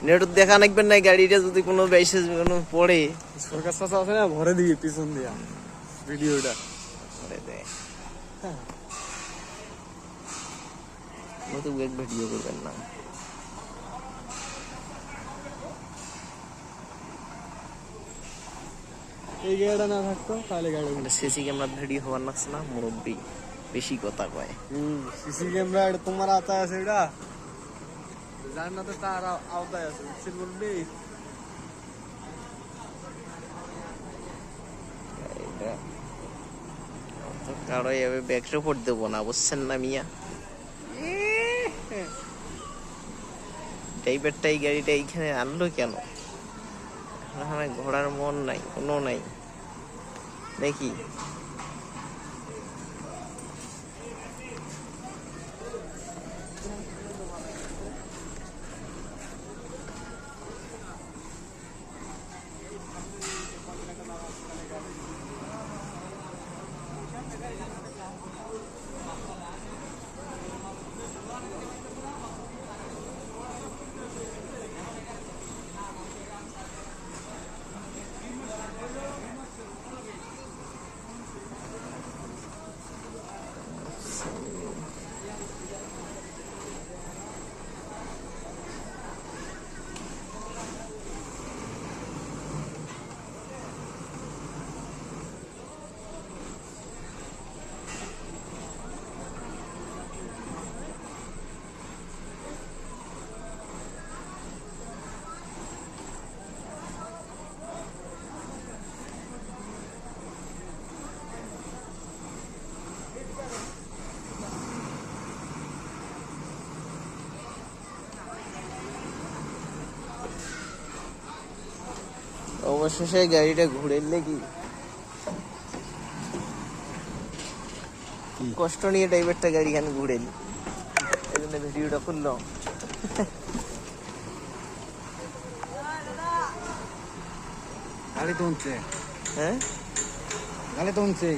net দেখা নাকবেন না গাড়িটা যদি কোনো বাইসে কোনো পড়ে সরকার চাচা আছে না ভরে দিবি পিছন দিয়া ভিডিওটা করে দেয় নতুন এক ভিডিও করবেন না এই গাড়িটা না থাকতো তাহলে গাড়ি সিসি ক্যামেরা ভিডিও হওয়ার লাগছে না মুরব্বী বেশি কথা কয় সিসি ক্যামেরা এটা তোমার আওতায় আছে এটা জান না তো তার আওতায় আছে বুঝছিস বলবি কারো এভাবে ব্যাক রিপোর্ট দেবো না বুঝছেন না মিয়া ড্রাইভারটা এই গাড়িটা এইখানে আনলো কেন আমার ঘোড়ার মন নাই কোনো নাই দেখি অবশেষে গাড়িটা ঘুরে কি কষ্ট নিয়ে ড্রাইভারটা গাড়ি খান ঘুরে এই জন্য ভিডিওটা খুললাম গাড়ি তো উঠছে হ্যাঁ গাড়ি তো উঠছে